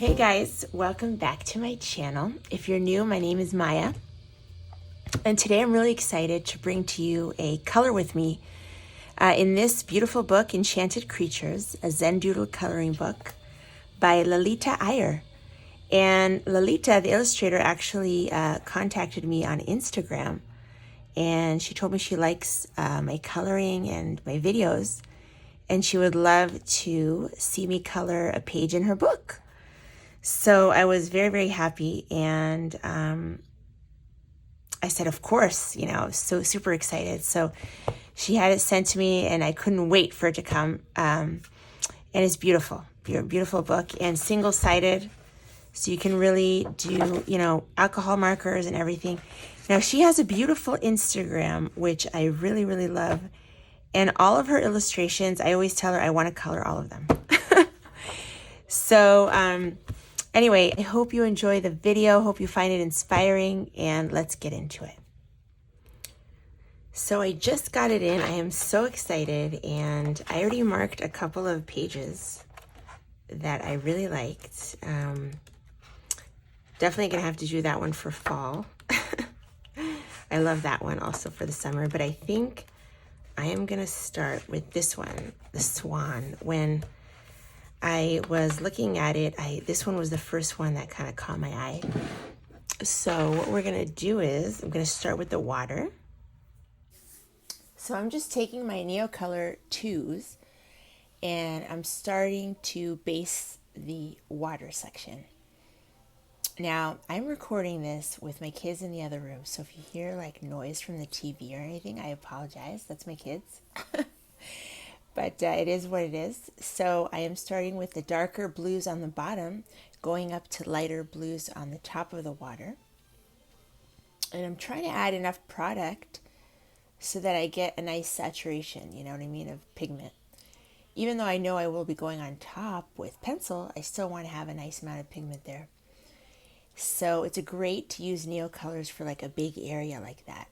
Hey guys, welcome back to my channel. If you're new, my name is Maya, and today I'm really excited to bring to you a color with me in this beautiful book, Enchanted Creatures, a Zen doodle coloring book by Lalita Iyer. And Lalita, the illustrator, actually contacted me on Instagram, and she told me she likes my coloring and my videos, and she would love to see me color a page in her book. So I was very, very happy, and I said, of course, so super excited. So she had it sent to me, and I couldn't wait for it to come. And it's beautiful, beautiful book, and single-sided, so you can really do, alcohol markers and everything. Now, she has a beautiful Instagram, which I really, really love, and all of her illustrations, I always tell her I want to color all of them. So, anyway, I hope you enjoy the video. Hope you find it inspiring, and let's get into it. So I just got it in. I am so excited, and I already marked a couple of pages that I really liked. Definitely gonna have to do that one for fall. I love that one also for the summer, but I think I am gonna start with this one, the swan. When I was looking at it, this one was the first one that kind of caught my eye. So what we're gonna do is I'm gonna start with the water. So I'm just taking my Neocolor 2s and I'm starting to base the water section. Now I'm recording this with my kids in the other room, so if you hear like noise from the TV or anything, I apologize. That's my kids. But it is what it is. So I am starting with the darker blues on the bottom, going up to lighter blues on the top of the water. And I'm trying to add enough product so that I get a nice saturation, you know what I mean, of pigment. Even though I know I will be going on top with pencil, I still want to have a nice amount of pigment there. So it's great to use Neocolors for like a big area like that,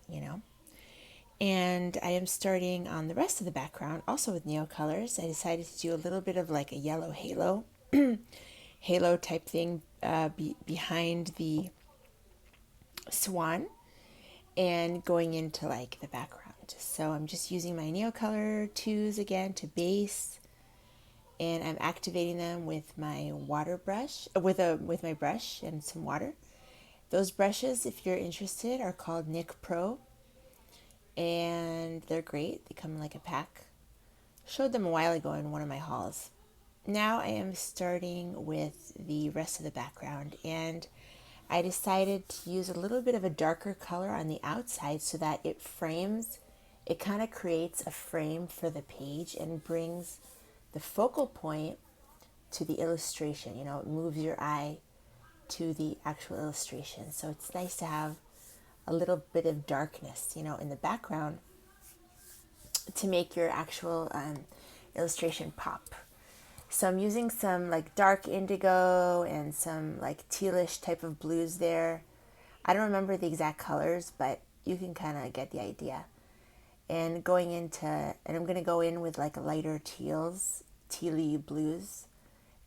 And I am starting on the rest of the background, also with Neocolors. I decided to do a little bit of like a yellow halo, halo type thing behind the swan and going into like the background. So I'm just using my Neocolor 2s again to base, and I'm activating them with my water brush, with my brush and some water. Those brushes, if you're interested, are called Nick Pro. And they're great. They come in like a pack. Showed them a while ago in one of my hauls. Now I am starting with the rest of the background, and I decided to use a little bit of a darker color on the outside so that it kind of creates a frame for the page and brings the focal point to the illustration. It moves your eye to the actual illustration. So it's nice to have a little bit of darkness, in the background to make your actual illustration pop. So I'm using some like dark indigo and some like tealish type of blues there. I don't remember the exact colors, but you can kind of get the idea. And I'm going to go in with like lighter tealy blues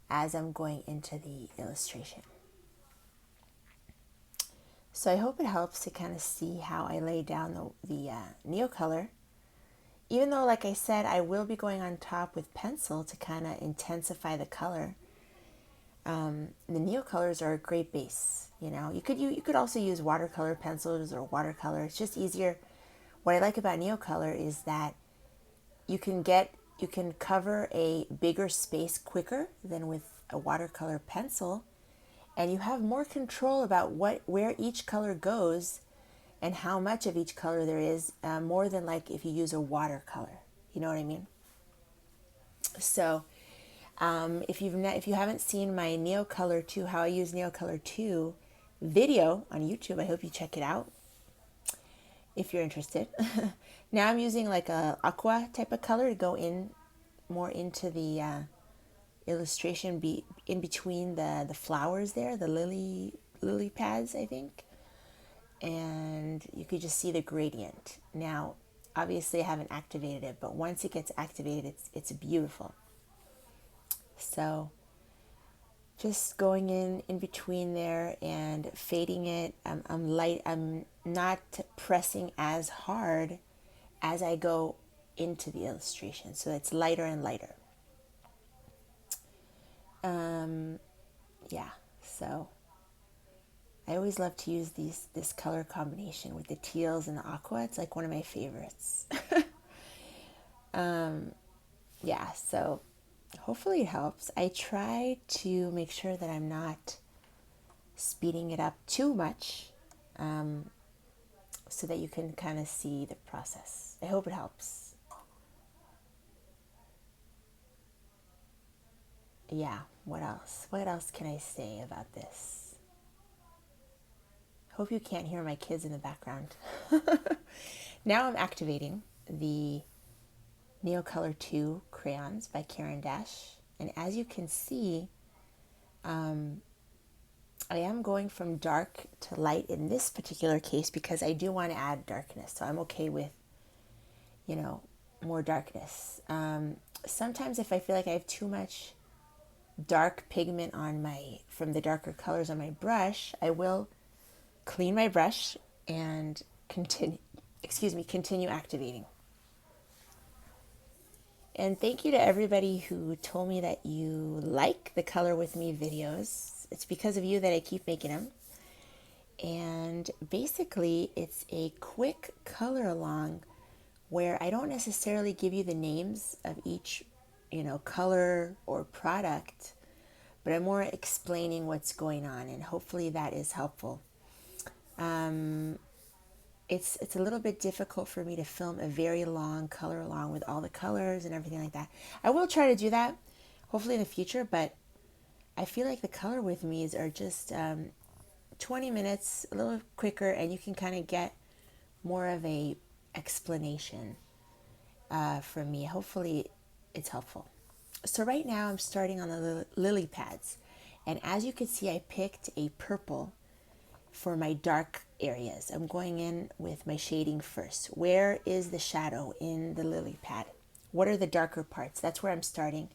as I'm going into the illustration. So I hope it helps to kind of see how I lay down the Neocolor. Even though, like I said, I will be going on top with pencil to kind of intensify the color. The Neocolors are a great base. You could also use watercolor pencils or watercolor. It's just easier. What I like about Neocolor is that you can cover a bigger space quicker than with a watercolor pencil. And you have more control about where each color goes and how much of each color there is, more than like if you use a watercolor. You know what I mean? So if you haven't seen my Neocolor 2, how I use Neocolor 2 video on YouTube, I hope you check it out if you're interested. Now I'm using like a aqua type of color to go in more into the illustration, be in between the flowers there, the lily pads, I think, and you could just see the gradient. Now obviously I haven't activated it, but once it gets activated, it's beautiful. So just going in between there and fading it. I'm not pressing as hard as I go into the illustration, so it's lighter and lighter. Yeah, so I always love to use this color combination with the teals and the aqua. It's like one of my favorites. Yeah, so hopefully it helps. I try to make sure that I'm not speeding it up too much, so that you can kind of see the process. I hope it helps. Yeah, what else? What else can I say about this? Hope you can't hear my kids in the background. Now I'm activating the Neocolor 2 crayons by Caran d'Ache. And as you can see, I am going from dark to light in this particular case because I do want to add darkness. So I'm okay with, more darkness. Sometimes if I feel like I have too much dark pigment from the darker colors on my brush, I will clean my brush and continue activating. And thank you to everybody who told me that you like the Color With Me videos. It's because of you that I keep making them. And basically, it's a quick color along where I don't necessarily give you the names of each, color or product, but I'm more explaining what's going on, and hopefully that is helpful. It's a little bit difficult for me to film a very long color along with all the colors and everything like that. I will try to do that, hopefully in the future, but I feel like the Color With Me's are just 20 minutes, a little quicker, and you can kind of get more of a explanation from me. Hopefully it's helpful. So right now I'm starting on the lily pads, and as you can see, I picked a purple for my dark areas. I'm going in with my shading first. Where is the shadow in the lily pad? What are the darker parts? That's where I'm starting.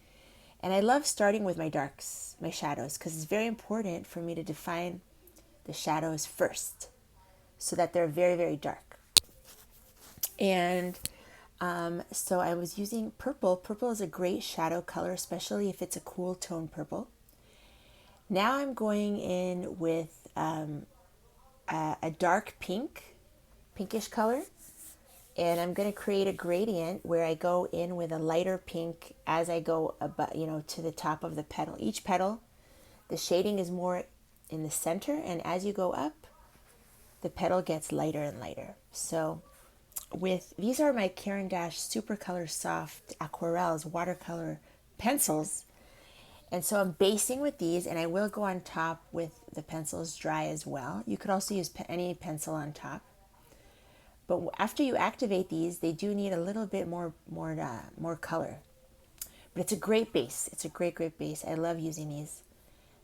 And I love starting with my darks, my shadows, because it's very important for me to define the shadows first so that they're very, very dark. And so I was using purple. Purple is a great shadow color, especially if it's a cool tone purple. Now I'm going in with a dark pinkish color, and I'm going to create a gradient where I go in with a lighter pink as I go to the top of the petal. Each petal, the shading is more in the center, and as you go up, the petal gets lighter and lighter. So these are my Caran d'Ache Super Color Soft Aquarelles watercolor pencils. And so I'm basing with these, and I will go on top with the pencils dry as well. You could also use any pencil on top. But after you activate these, they do need a little bit more color. But it's a great base. It's a great, great base. I love using these.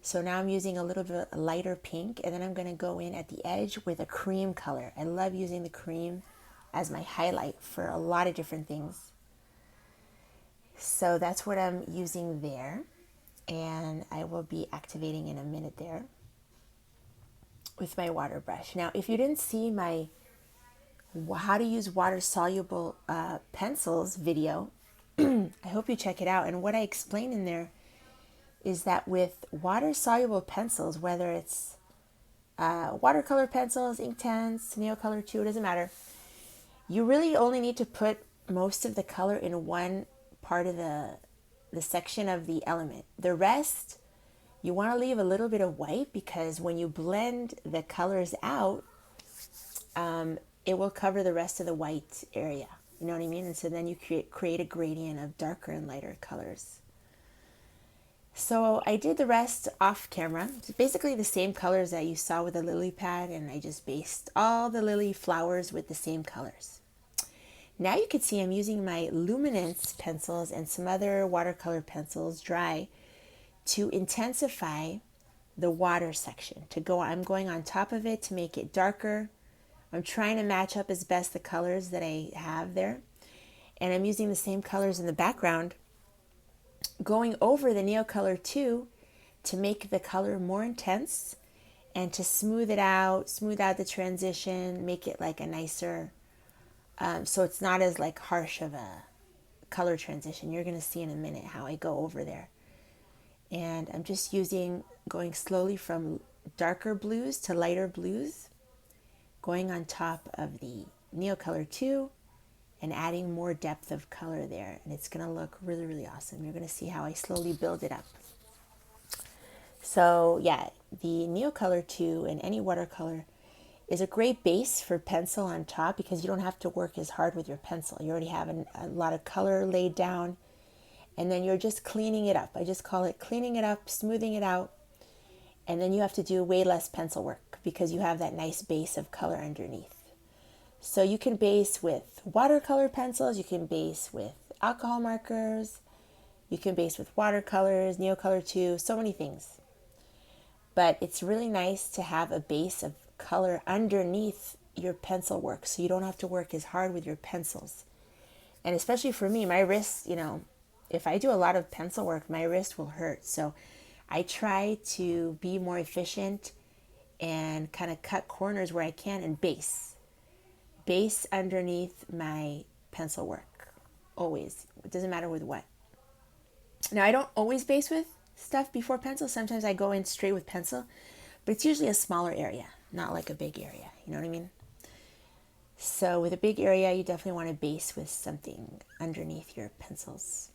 So now I'm using a little bit lighter pink, and then I'm going to go in at the edge with a cream color. I love using the cream as my highlight for a lot of different things. So that's what I'm using there. And I will be activating in a minute there with my water brush. Now, if you didn't see my how to use water soluble pencils video, I hope you check it out. And what I explain in there is that with water soluble pencils, whether it's watercolor pencils, Inktense, Neocolor 2, it doesn't matter. You really only need to put most of the color in one part of the section of the element. The rest, you want to leave a little bit of white, because when you blend the colors out, it will cover the rest of the white area. You know what I mean? And so then you create a gradient of darker and lighter colors. So I did the rest off camera. It's basically the same colors that you saw with the lily pad, and I just based all the lily flowers with the same colors. Now you can see I'm using my Luminance pencils and some other watercolor pencils dry to intensify the water section. I'm going on top of it to make it darker. I'm trying to match up as best the colors that I have there. And I'm using the same colors in the background, going over the Neocolor 2 to make the color more intense and to smooth out the transition, make it like a nicer, so it's not as like harsh of a color transition. You're going to see in a minute how I go over there. And I'm just going slowly from darker blues to lighter blues, going on top of the Neocolor 2 and adding more depth of color there. And it's going to look really, really awesome. You're going to see how I slowly build it up. So yeah, the Neocolor 2 and any watercolor is a great base for pencil on top because you don't have to work as hard with your pencil. You already have a lot of color laid down, and then you're just cleaning it up. I just call it cleaning it up, smoothing it out, and then you have to do way less pencil work because you have that nice base of color underneath. So you can base with watercolor pencils, you can base with alcohol markers, you can base with watercolors, Neocolor 2, so many things. But it's really nice to have a base of color underneath your pencil work so you don't have to work as hard with your pencils. And especially for me, my wrist, if I do a lot of pencil work, my wrist will hurt. So I try to be more efficient and kind of cut corners where I can and base underneath my pencil work. Always. It doesn't matter with what. Now, I don't always base with stuff before pencil. Sometimes I go in straight with pencil, but it's usually a smaller area, not like a big area. You know what I mean? So with a big area, you definitely want to base with something underneath your pencils.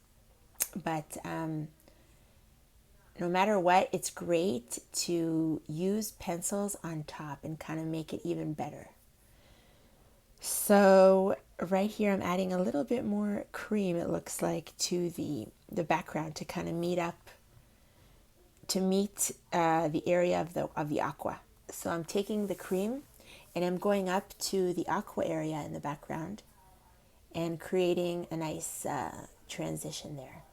But no matter what, it's great to use pencils on top and kind of make it even better. So right here, I'm adding a little bit more cream, it looks like, to the background to kind of meet the area of the aqua. So I'm taking the cream and I'm going up to the aqua area in the background and creating a nice transition there.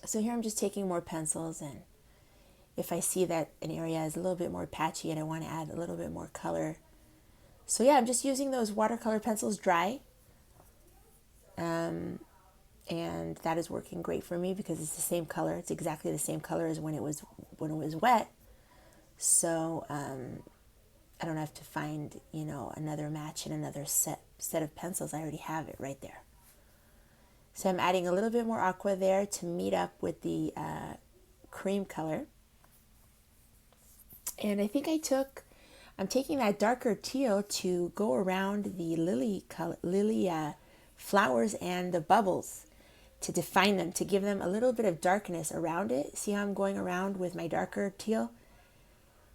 So here I'm just taking more pencils, and if I see that an area is a little bit more patchy and I want to add a little bit more color. So yeah, I'm just using those watercolor pencils dry. And that is working great for me because it's the same color. It's exactly the same color as when it was wet. So I don't have to find, another match and another set of pencils. I already have it right there. So I'm adding a little bit more aqua there to meet up with the cream color. And I think I'm taking that darker teal to go around the lily flowers and the bubbles to define them, to give them a little bit of darkness around it. See how I'm going around with my darker teal?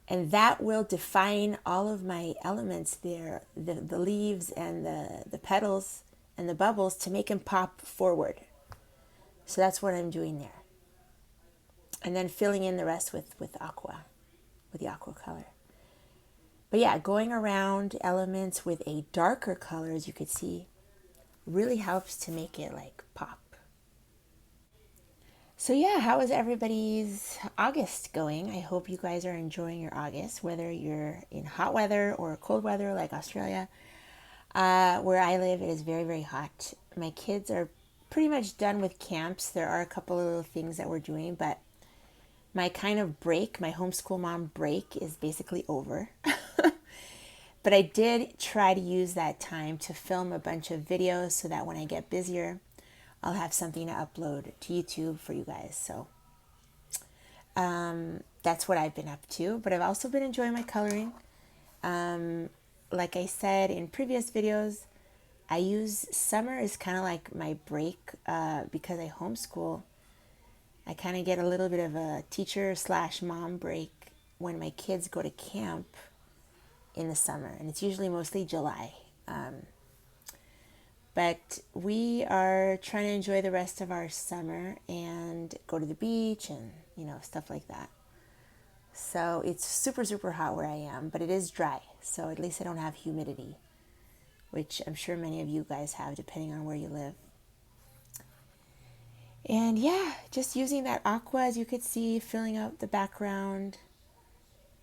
And that will define all of my elements there, the leaves and the petals and the bubbles, to make them pop forward. So that's what I'm doing there. And then filling in the rest with the aqua color. But yeah, going around elements with a darker color, as you could see, really helps to make it like pop. So yeah, how is everybody's August going? I hope you guys are enjoying your August, whether you're in hot weather or cold weather like Australia. Where I live, it is very, very hot. My kids are pretty much done with camps. There are a couple of little things that we're doing, but my kind of break, my homeschool mom break, is basically over. But I did try to use that time to film a bunch of videos so that when I get busier, I'll have something to upload to YouTube for you guys. So that's what I've been up to. But I've also been enjoying my coloring. Like I said in previous videos, I use summer as kind of like my break because I homeschool. I kind of get a little bit of a teacher/mom break when my kids go to camp in the summer, and it's usually mostly July. But we are trying to enjoy the rest of our summer and go to the beach and, stuff like that. So it's super, super hot where I am, but it is dry. So at least I don't have humidity, which I'm sure many of you guys have, depending on where you live. And yeah, just using that aqua, as you could see, filling out the background,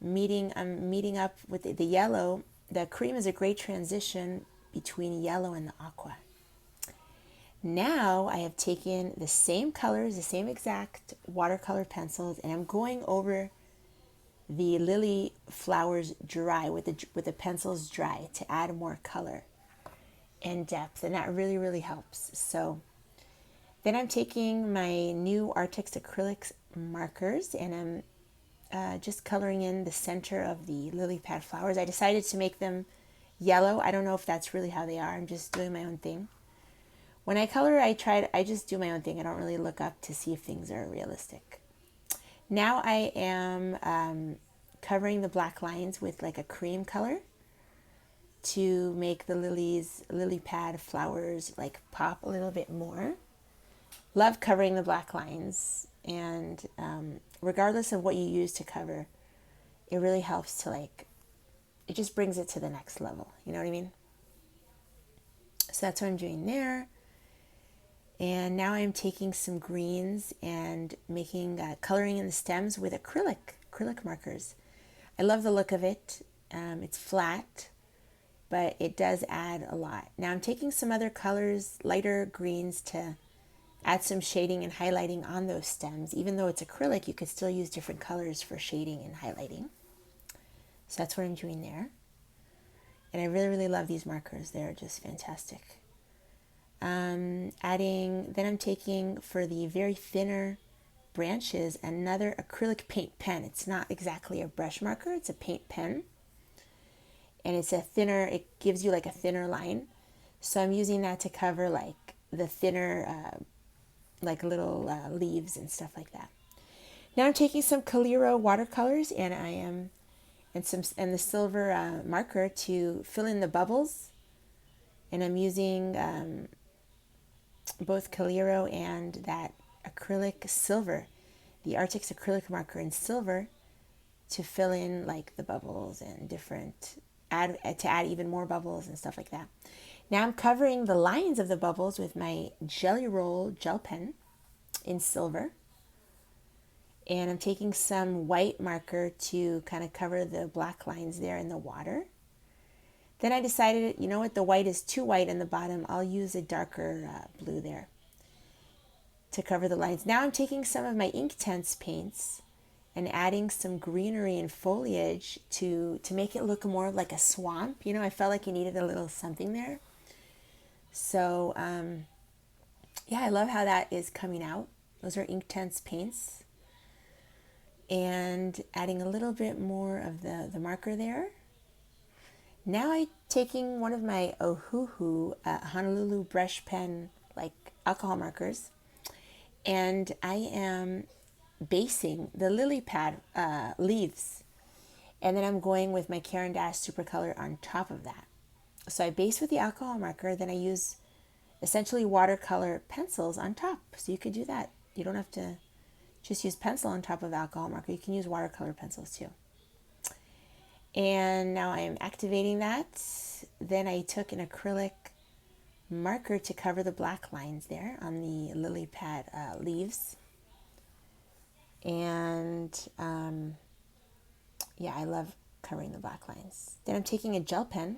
meeting up with the yellow. The cream is a great transition between yellow and the aqua. Now I have taken the same colors, the same exact watercolor pencils, and I'm going over the lily flowers dry with the pencils dry to add more color and depth, and that really helps. So then I'm taking my new Artix acrylics markers, and I'm just coloring in the center of the lily pad flowers. I decided to make them yellow. I don't know if that's really how they are. I'm just doing my own thing. When I color, I just do my own thing. I don't really look up to see if things are realistic. Now I am covering the black lines with like a cream color to make the lily pad flowers like pop a little bit more. Love covering the black lines, and regardless of what you use to cover, it really helps to it just brings it to the next level. You know what I mean? So that's what I'm doing there. And now I'm taking some greens and making coloring in the stems with acrylic markers. I love the look of it. It's flat, but it does add a lot. Now I'm taking some other colors, lighter greens, to add some shading and highlighting on those stems. Even though it's acrylic, you could still use different colors for shading and highlighting. So that's what I'm doing there. And I really love these markers. They're just fantastic. Then I'm taking, for the very thinner branches, another acrylic paint pen. It's not exactly a brush marker, it's a paint pen. And it's a thinner, it gives you like a thinner line. So I'm using that to cover like the thinner, like little leaves and stuff like that. Now I'm taking some Calero watercolors, and and the silver marker to fill in the bubbles. And I'm using both Calero and that acrylic silver, the Artix acrylic marker in silver, to fill in like the bubbles and to add even more bubbles and stuff like that. Now I'm covering the lines of the bubbles with my Jelly Roll gel pen in silver, and I'm taking some white marker to kind of cover the black lines there in the water. Then I decided, you know what, the white is too white in the bottom. I'll use a darker blue there to cover the lines. Now I'm taking some of my Inktense paints and adding some greenery and foliage to make it look more like a swamp. You know, I felt like you needed a little something there. So, yeah, I love how that is coming out. Those are Inktense paints. And adding a little bit more of the marker there. Now I'm taking one of my Ohuhu Honolulu brush pen, like alcohol markers, and I am basing the lily pad leaves, and then I'm going with my Caran d'Ache Supercolor on top of that. So I base with the alcohol marker, then I use essentially watercolor pencils on top. So you could do that. You don't have to just use pencil on top of alcohol marker. You can use watercolor pencils too. And now I am activating that. Then I took an acrylic marker to cover the black lines there on the lily pad leaves. And yeah, I love covering the black lines. Then I'm taking a gel pen.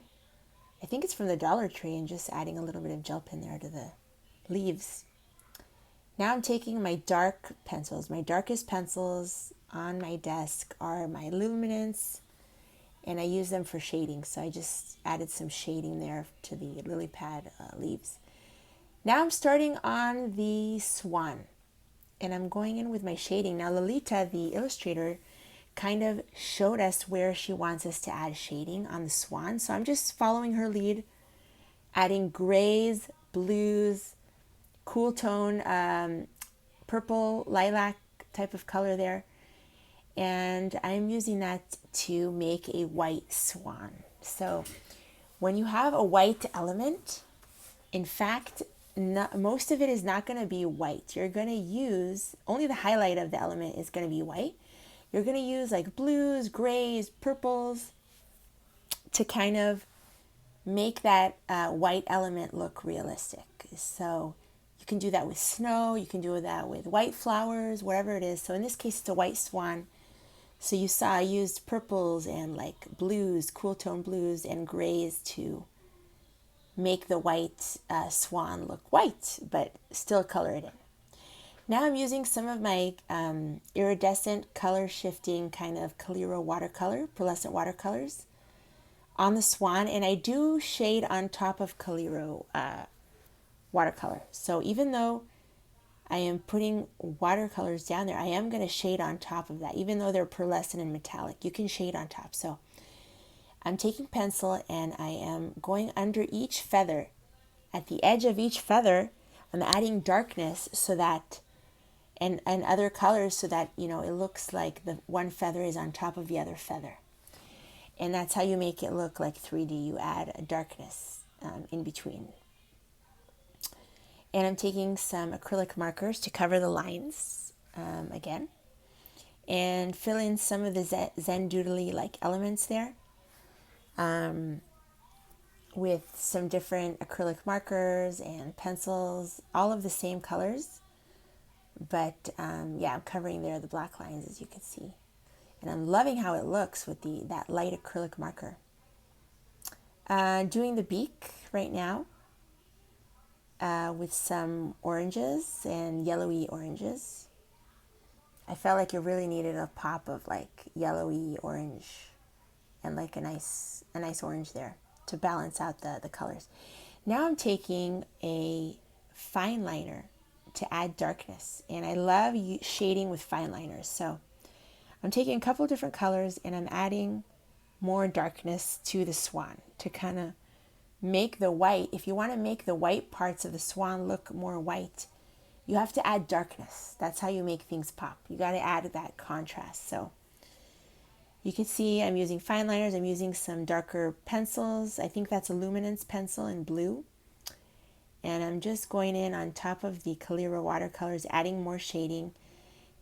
I think it's from the Dollar Tree, and just adding a little bit of gel pen there to the leaves. Now I'm taking my dark pencils. My darkest pencils on my desk are my Luminance, and I use them for shading. So I just added some shading there to the lily pad leaves. Now I'm starting on the swan, and I'm going in with my shading. Now Lalita, the illustrator, kind of showed us where she wants us to add shading on the swan. So I'm just following her lead, adding grays, blues, cool tone, purple, lilac type of color there. And I'm using that to make a white swan. So when you have a white element, in fact, most of it is not going to be white. You're going to use, only the highlight of the element is going to be white. You're going to use like blues, grays, purples to kind of make that white element look realistic. So you can do that with snow, you can do that with white flowers, whatever it is. So in this case, it's a white swan. So you saw I used purples and like blues, cool tone blues and grays to make the white swan look white, but still color it in. Now I'm using some of my iridescent color shifting kind of Calero watercolor, pearlescent watercolors on the swan, and I do shade on top of Calero watercolor. So even though I am putting watercolors down there, I am going to shade on top of that. Even though they're pearlescent and metallic, you can shade on top. So I'm taking pencil and I am going under each feather. At the edge of each feather, I'm adding darkness so that, and other colors so that, you know, it looks like the one feather is on top of the other feather. And that's how you make it look like 3D. You add a darkness in between. And I'm taking some acrylic markers to cover the lines again. And fill in some of the Zen doodly like elements there. With some different acrylic markers and pencils, all of the same colors. But yeah, I'm covering there the black lines, as you can see. And I'm loving how it looks with that light acrylic marker. Doing the beak right now with some oranges and yellowy oranges. I felt like it really needed a pop of like yellowy orange and like a nice orange there to balance out the colors. Now I'm taking a fine liner to add darkness, and I love shading with fine liners. So I'm taking a couple different colors and I'm adding more darkness to the swan to kind of make the white. If you want to make the white parts of the swan look more white, you have to add darkness. That's how you make things pop. You got to add that contrast. So you can see I'm using fine liners. I'm using some darker pencils. I think that's a luminance pencil in blue. And I'm just going in on top of the Calero watercolors, adding more shading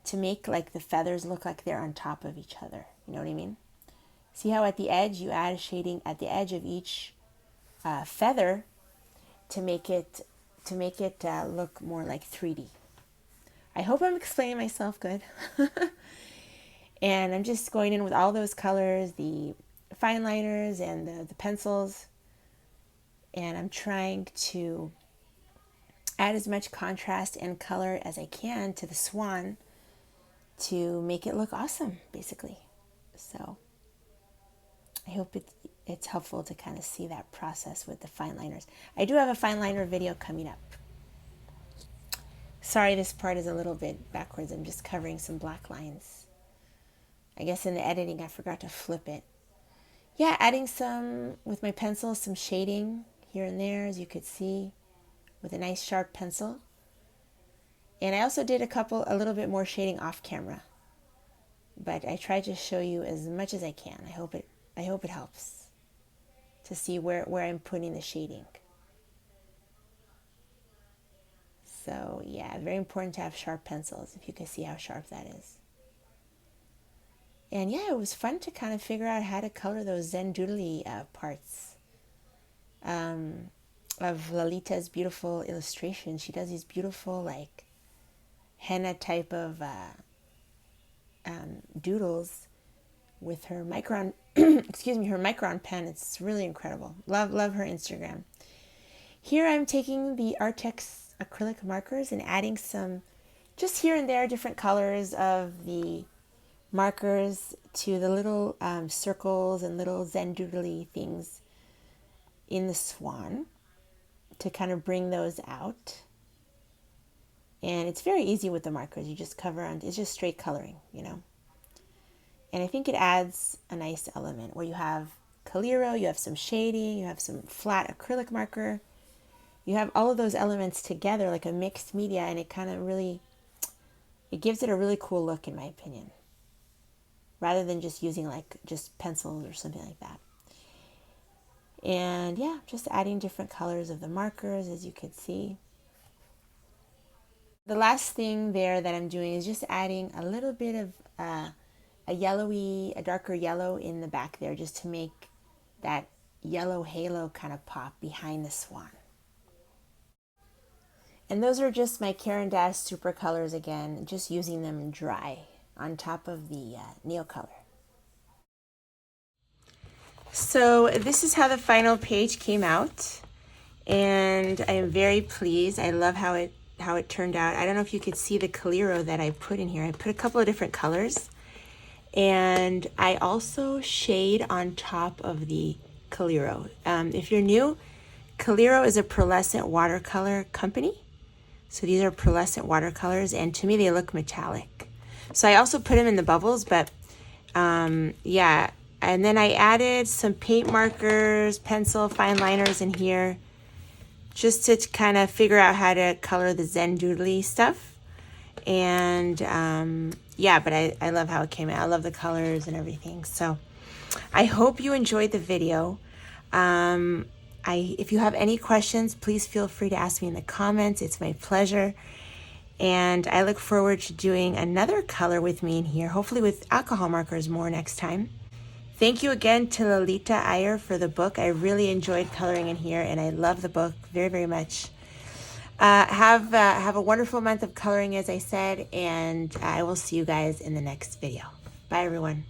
to make like the feathers look like they're on top of each other. You know what I mean? See how at the edge you add shading at the edge of each feather to make it look more like 3D. I hope I'm explaining myself good. And I'm just going in with all those colors, the fine liners and the pencils. And I'm trying to add as much contrast and color as I can to the swan to make it look awesome, basically. So I hope it's helpful to kind of see that process with the fine liners. I do have a fine liner video coming up. Sorry, this part is a little bit backwards. I'm just covering some black lines. I guess in the editing I forgot to flip it. Yeah, adding some, with my pencil, some shading here and there, as you could see, with a nice sharp pencil. And I also did a little bit more shading off camera. But I tried to show you as much as I can. I hope it helps to see where I'm putting the shading. So yeah, very important to have sharp pencils, if you can see how sharp that is. And yeah, it was fun to kind of figure out how to color those Zen doodly parts of Lalita's beautiful illustration. She does these beautiful like henna type of doodles with her micron excuse me, her micron pen. It's really incredible. Love her Instagram. Here I'm taking the Artex acrylic markers and adding some, just here and there, different colors of the markers to the little circles and little Zen doodly things in the swan to kind of bring those out. And it's very easy with the markers. You just cover on, it's just straight coloring, you know. And I think it adds a nice element where you have Calero, you have some shading, you have some flat acrylic marker. You have all of those elements together like a mixed media, and it kind of really, it gives it a really cool look in my opinion. Rather than just using like just pencils or something like that. And yeah, just adding different colors of the markers, as you could see. The last thing there that I'm doing is just adding a little bit of a darker yellow in the back there, just to make that yellow halo kind of pop behind the swan. And those are just my Caran d'Ache super colors again, just using them dry on top of the Neocolor. So this is how the final page came out. and I am very pleased. I love how it turned out. I don't know if you could see the Calero that I put in here. I put a couple of different colors, and I also shade on top of the Calero. If you're new, Calero is a pearlescent watercolor company. So these are pearlescent watercolors, and to me they look metallic. So I also put them in the bubbles, but yeah. And then I added some paint markers, pencil, fine liners in here, just to kind of figure out how to color the Zen doodly stuff. And yeah, but I love how it came out. I love the colors and everything. So I hope you enjoyed the video. If you have any questions, please feel free to ask me in the comments. It's my pleasure. And I look forward to doing another color with me in here, hopefully with alcohol markers more next time. Thank you again to Lalita Iyer for the book. I really enjoyed coloring in here, and I love the book very, very much. Have a wonderful month of coloring, as I said, and I will see you guys in the next video. Bye, everyone.